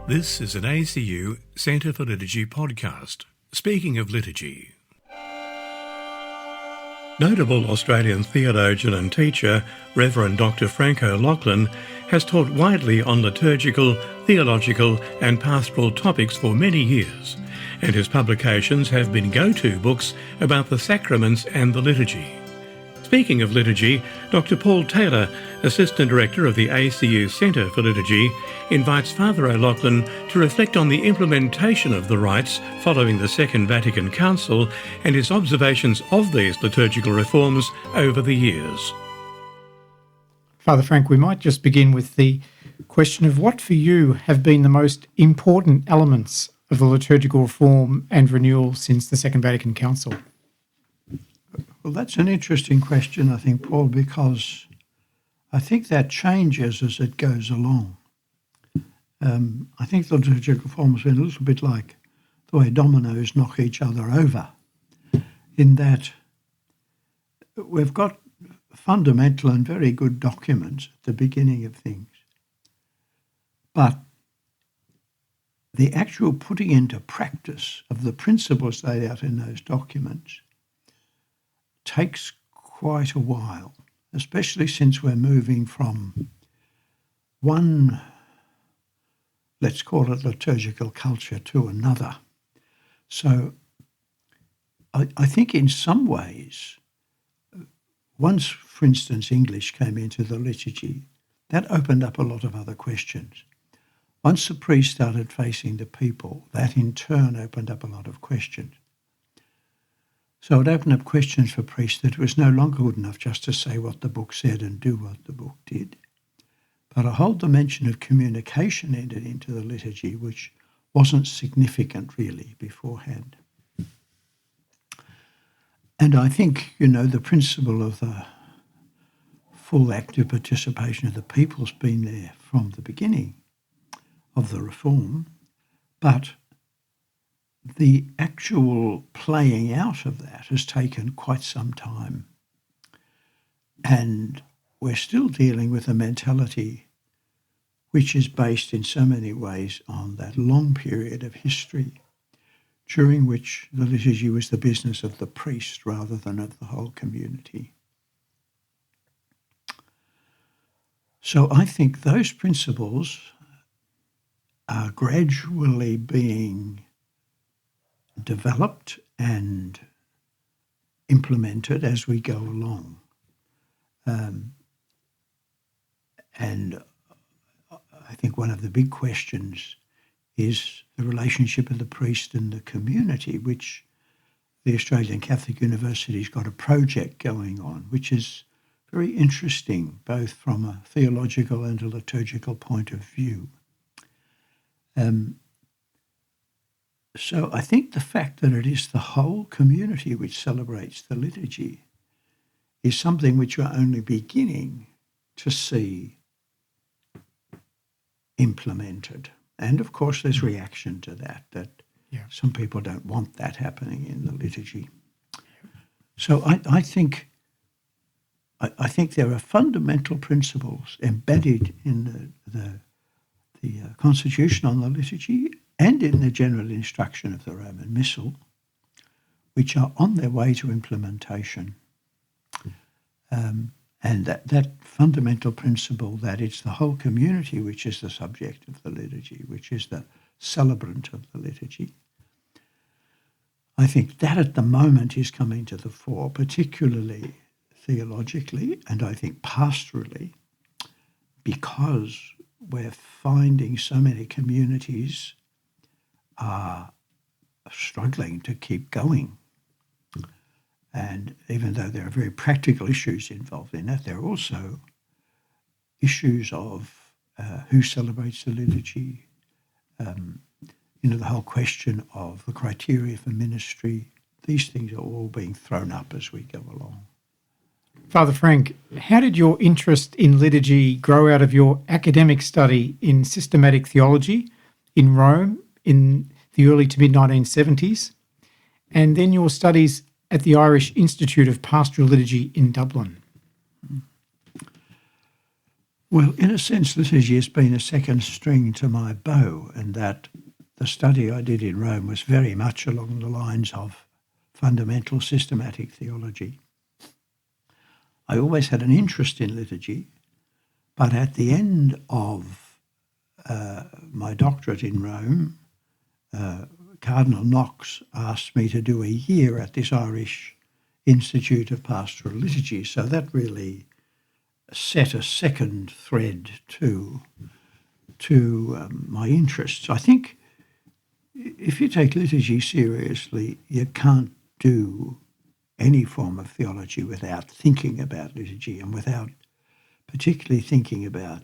This is an ACU Centre for Liturgy podcast. Speaking of liturgy. Notable Australian theologian and teacher, Rev Dr Francis O'Loughlin, has taught widely on liturgical, theological and pastoral topics for many years, and his publications have been go-to books about the sacraments and the liturgy. Speaking of liturgy, Dr Paul Taylor, Assistant Director of the ACU Centre for Liturgy, invites Father O'Loughlin to reflect on the implementation of the rites following the Second Vatican Council and his observations of these liturgical reforms over the years. Father Frank, we might just begin with the question of what for you have been the most important elements of the liturgical reform and renewal since the Second Vatican Council. Well, that's an interesting question, I think, Paul, because I think that changes as it goes along. I think the liturgical reform has been a little bit like the way dominoes knock each other over, in that we've got fundamental and very good documents at the beginning of things, but the actual putting into practice of the principles laid out in those documents takes quite a while, especially since we're moving from one, let's call it liturgical culture, to another. So I think in some ways, once, for instance, English came into the liturgy, that opened up a lot of other questions. Once the priest started facing the people, that in turn opened up a lot of questions. So it opened up questions for priests that it was no longer good enough just to say what the book said and do what the book did, but a whole dimension of communication entered into the liturgy which wasn't significant really beforehand. And I think, the principle of the full active participation of the people's been there from the beginning of the reform, but the actual playing out of that has taken quite some time. And we're still dealing with a mentality which is based in so many ways on that long period of history during which the liturgy was the business of the priest rather than of the whole community. So I think those principles are gradually being developed and implemented as we go along. And I think one of the big questions is the relationship of the priest and the community, which the Australian Catholic University's got a project going on, which is very interesting, both from a theological and a liturgical point of view. So I think the fact that it is the whole community which celebrates the liturgy is something which we're only beginning to see implemented. And of course there's reaction to that some people don't want that happening in the liturgy. So I think there are fundamental principles embedded in the Constitution on the liturgy and in the general instruction of the Roman Missal, which are on their way to implementation. And that fundamental principle that it's the whole community which is the subject of the liturgy, which is the celebrant of the liturgy, I think that at the moment is coming to the fore, particularly theologically and I think pastorally, because we're finding so many communities are struggling to keep going. And even though there are very practical issues involved in that, there are also issues of who celebrates the liturgy, the whole question of the criteria for ministry. These things are all being thrown up as we go along. Father Frank, how did your interest in liturgy grow out of your academic study in systematic theology in Rome in the early to mid-1970s, and then your studies at the Irish Institute of Pastoral Liturgy in Dublin? Well, in a sense, liturgy has been a second string to my bow, and that the study I did in Rome was very much along the lines of fundamental systematic theology. I always had an interest in liturgy, but at the end of my doctorate in Rome, Cardinal Knox asked me to do a year at this Irish Institute of Pastoral Liturgy, so that really set a second thread to my interests. I think if you take liturgy seriously, you can't do any form of theology without thinking about liturgy and without particularly thinking about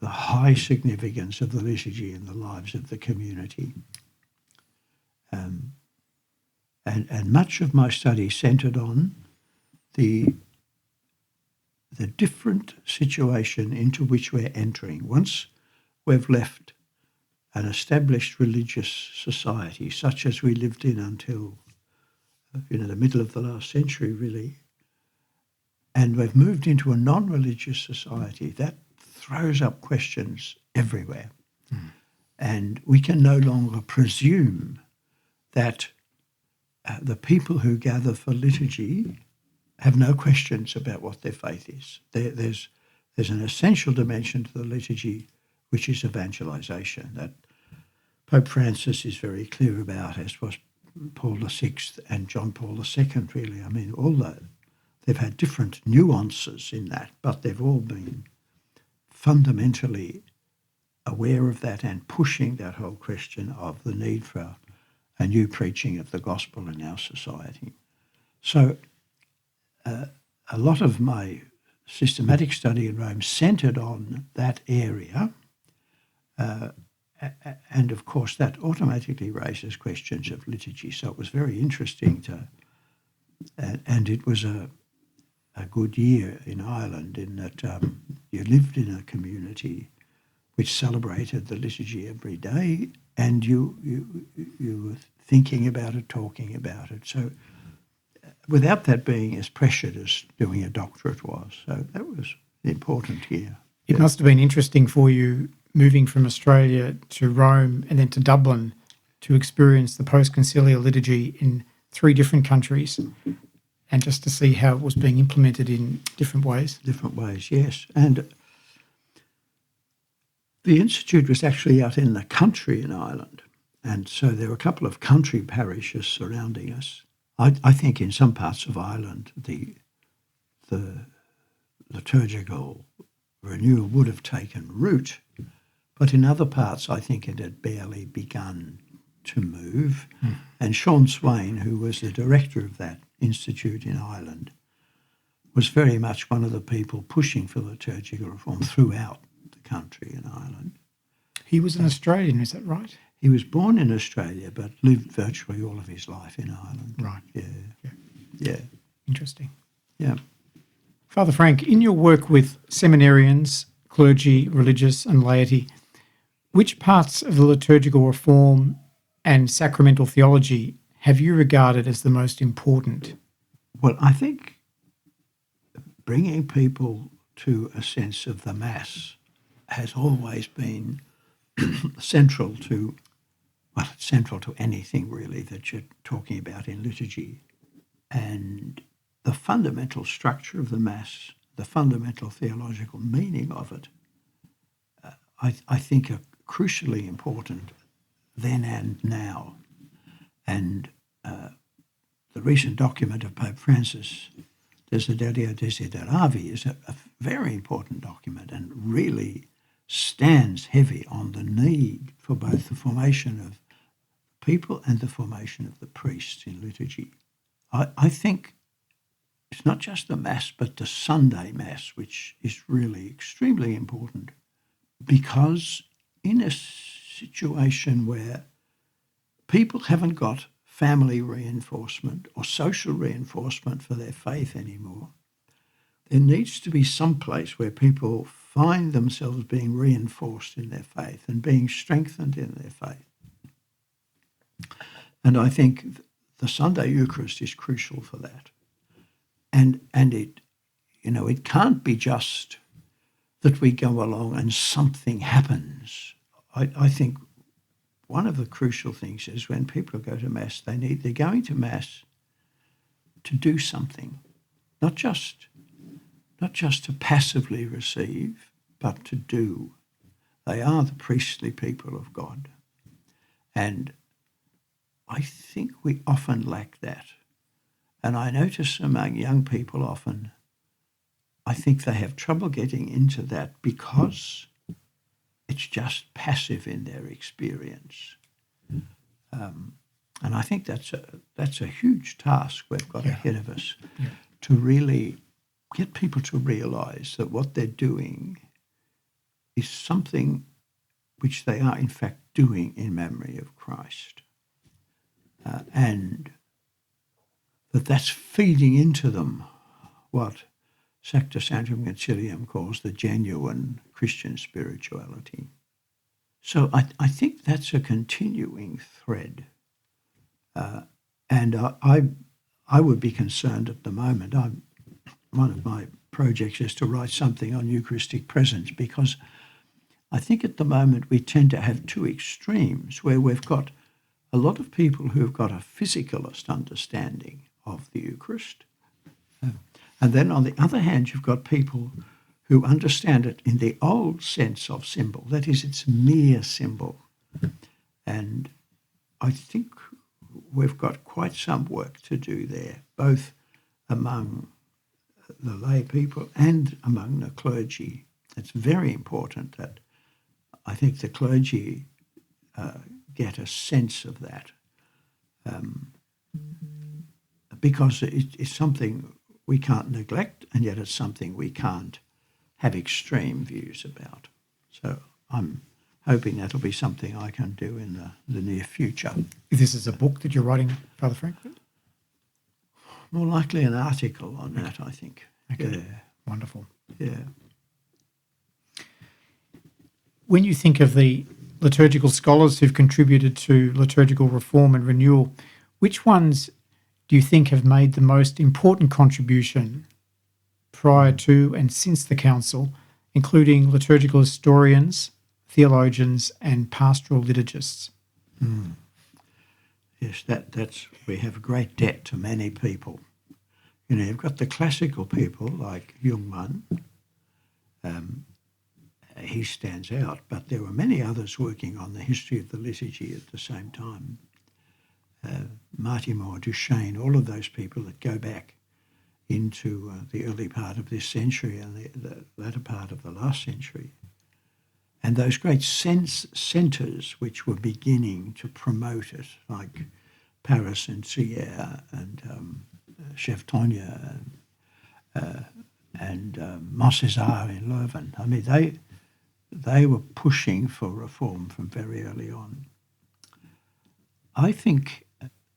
the high significance of the liturgy in the lives of the community. And much of my study centred on the different situation into which we're entering. Once we've left an established religious society, such as we lived in until the middle of the last century, really, and we've moved into a non-religious society, that throws up questions everywhere. And we can no longer presume that the people who gather for liturgy have no questions about what their faith is. There's an essential dimension to the liturgy, which is evangelization, that Pope Francis is very clear about, as was Paul VI and John Paul II, really. I mean, although they've had different nuances in that, but they've all been fundamentally aware of that and pushing that whole question of the need for a new preaching of the gospel in our society. So a lot of my systematic study in Rome centred on that area, and of course that automatically raises questions of liturgy. So it was very interesting and it was a good year in Ireland in that you lived in a community which celebrated the liturgy every day, and you were thinking about it, talking about it. So without that being as pressured as doing a doctorate was. So that was important here. It must have been interesting for you moving from Australia to Rome and then to Dublin to experience the post-conciliar liturgy in 3 different countries and just to see how it was being implemented in different ways. Different ways, yes. And the Institute was actually out in the country in Ireland. And so there were a couple of country parishes surrounding us. I think in some parts of Ireland, the liturgical renewal would have taken root, but in other parts, I think it had barely begun to move. And Sean Swain, who was the director of that institute in Ireland, was very much one of the people pushing for liturgical reform throughout the country in Ireland. He was an Australian, is that right? He was born in Australia but lived virtually all of his life in Ireland. Right. Yeah. Interesting. Yeah. Father Frank, in your work with seminarians, clergy, religious and laity, which parts of the liturgical reform and sacramental theology have you regarded as the most important? Well, I think bringing people to a sense of the Mass has always been central to anything really that you're talking about in liturgy. And the fundamental structure of the Mass, the fundamental theological meaning of it, I think are crucially important then and now. And the recent document of Pope Francis, Desiderio Desideravi, is a very important document and really stands heavy on the need for both the formation of people and the formation of the priests in liturgy. I think it's not just the Mass, but the Sunday Mass, which is really extremely important, because in a situation where people haven't got family reinforcement or social reinforcement for their faith anymore, there needs to be some place where people find themselves being reinforced in their faith and being strengthened in their faith. And I think the Sunday Eucharist is crucial for that. And it, it can't be just that we go along and something happens. I think one of the crucial things is when people go to Mass, they're going to Mass to do something, not just to passively receive, but to do. They are the priestly people of God. And I think we often lack that. And I notice among young people often, I think they have trouble getting into that because it's just passive in their experience. And I think that's a huge task we've got ahead of us, to really get people to realise that what they're doing is something which they are in fact doing in memory of Christ. And that's feeding into them what Sacta Sanctum Concilium calls the genuine Christian spirituality. So I think that's a continuing thread. And I would be concerned at the moment. One of my projects is to write something on Eucharistic presence, because I think at the moment we tend to have two extremes where we've got a lot of people who've got a physicalist understanding of the Eucharist. And then on the other hand, you've got people who understand it in the old sense of symbol. That is, it's mere symbol. And I think we've got quite some work to do there, both among the lay people and among the clergy. It's very important that I think the clergy get a sense of that, because it's something we can't neglect, and yet it's something we can't have extreme views about. So I'm hoping that'll be something I can do in the near future. This is a book that you're writing, Father Frank? More likely an article on that, I think. Okay. Yeah. Wonderful. Yeah. When you think of the liturgical scholars who've contributed to liturgical reform and renewal, which ones do you think have made the most important contribution prior to and since the Council, including liturgical historians, theologians and pastoral liturgists? Yes, that's we have a great debt to many people. You know, you've got the classical people like Jungmann. He stands out, but there were many others working on the history of the liturgy at the same time. Martimor, Duchesne, all of those people that go back into the early part of this century and the latter part of the last century. And those great centres which were beginning to promote it, like Paris and Sierre and Cheftonia and Montcésar in Leuven. I mean, they were pushing for reform from very early on. I think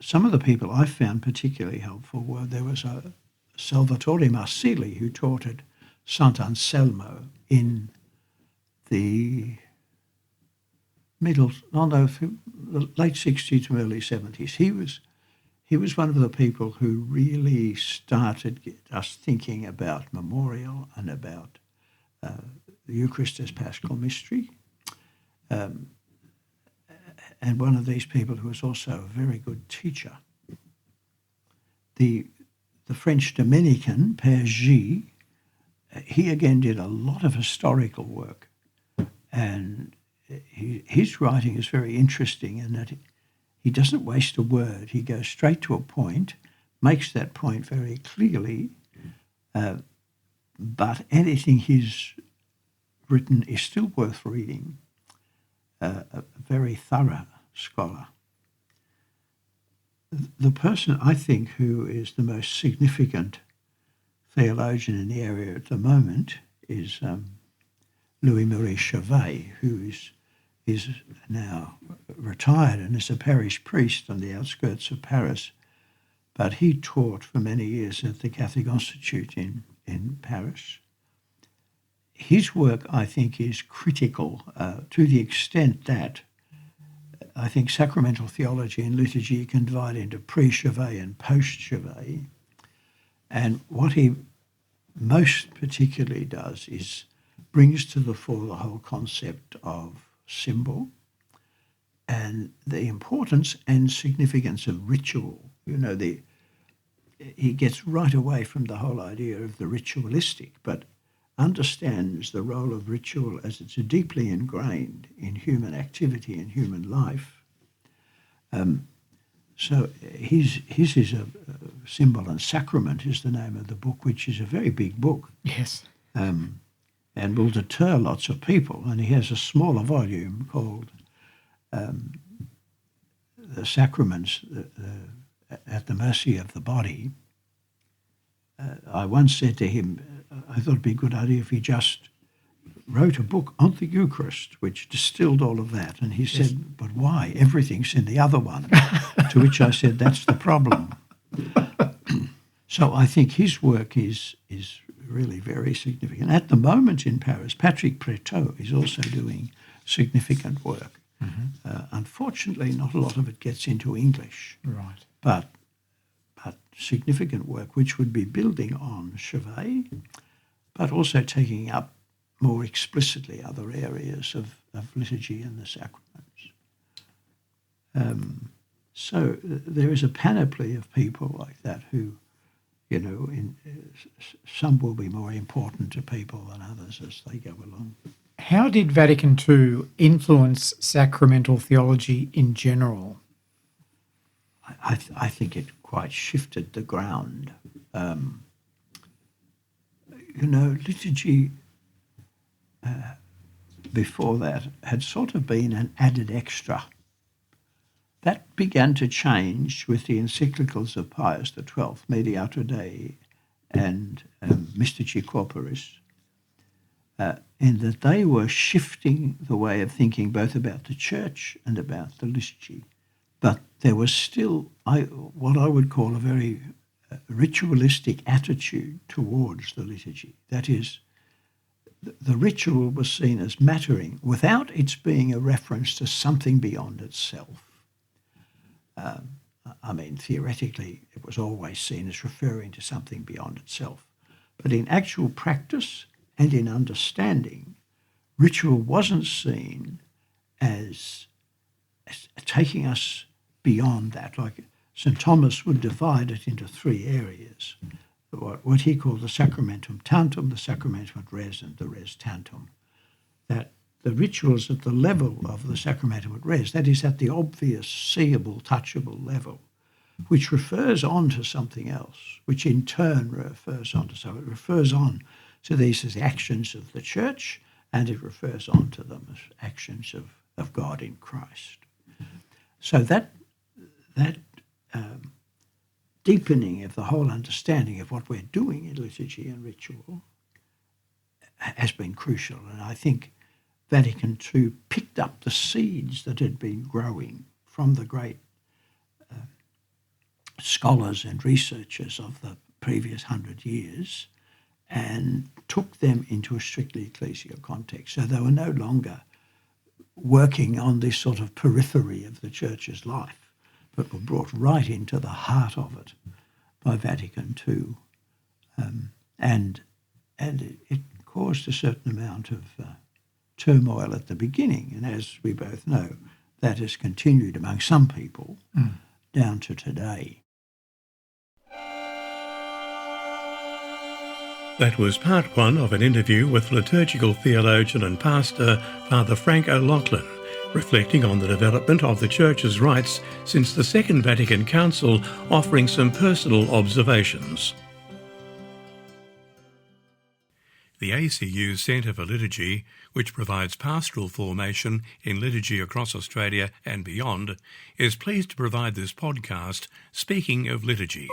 some of the people I found particularly helpful were, there was a Salvatore Marsili who taught at Sant'Anselmo in the late 60s to early 70s. He was one of the people who really started us thinking about memorial and about the Eucharist as Paschal mystery. And one of these people who was also a very good teacher. The French Dominican, Père G, he again did a lot of historical work. And his writing is very interesting in that he doesn't waste a word. He goes straight to a point, makes that point very clearly, but anything he's written is still worth reading. A very thorough scholar. The person I think who is the most significant theologian in the area at the moment is Louis-Marie Chauvet, who is now retired and is a parish priest on the outskirts of Paris, but he taught for many years at the Catholic Institute in Paris. His work, I think, is critical to the extent that I think sacramental theology and liturgy can divide into pre-Chauvet and post-Chauvet. And what he most particularly does is brings to the fore the whole concept of symbol and the importance and significance of ritual. He gets right away from the whole idea of the ritualistic, but understands the role of ritual as it's deeply ingrained in human activity and human life. So his is a Symbol and Sacrament is the name of the book, which is a very big book. Yes. And will deter lots of people. And he has a smaller volume called The Sacraments at the Mercy of the Body. I once said to him, I thought it'd be a good idea if he just wrote a book on the Eucharist, which distilled all of that. And he said, but why? Everything's in the other one. To which I said, that's the problem. So I think his work is really very significant. At the moment in Paris, Patrick Prétot is also doing significant work. Mm-hmm. Unfortunately, not a lot of it gets into English. Right. But significant work which would be building on Chevet, but also taking up more explicitly other areas of liturgy and the sacraments. So there is a panoply of people like that who, some will be more important to people than others as they go along. How did Vatican II influence sacramental theology in general? I think it quite shifted the ground. Liturgy before that had sort of been an added extra. That began to change with the encyclicals of Pius XII, Mediator Dei and Mystici Corporis, in that they were shifting the way of thinking both about the Church and about the liturgy. But there was still what I would call a very ritualistic attitude towards the liturgy. That is, the ritual was seen as mattering without its being a reference to something beyond itself. Theoretically, it was always seen as referring to something beyond itself. But in actual practice and in understanding, ritual wasn't seen as taking us beyond that. Like St. Thomas would divide it into three areas, what he called the sacramentum tantum, the sacramentum ad res, and the res tantum. That the rituals at the level of the sacramentum ad res, that is at the obvious, seeable, touchable level, which refers on to something else, which in turn refers on to something. It refers on to these as actions of the Church, and it refers on to them as actions of God in Christ. So that deepening of the whole understanding of what we're doing in liturgy and ritual has been crucial. And I think Vatican II picked up the seeds that had been growing from the great scholars and researchers of the previous 100 years and took them into a strictly ecclesial context. So they were no longer working on this sort of periphery of the Church's life, but were brought right into the heart of it by Vatican II. And it caused a certain amount of turmoil at the beginning. And as we both know, that has continued among some people down to today. That was part one of an interview with liturgical theologian and pastor Father Frank O'Loughlin, reflecting on the development of the Church's rites since the Second Vatican Council, offering some personal observations. The ACU Centre for Liturgy, which provides pastoral formation in liturgy across Australia and beyond, is pleased to provide this podcast, Speaking of Liturgy.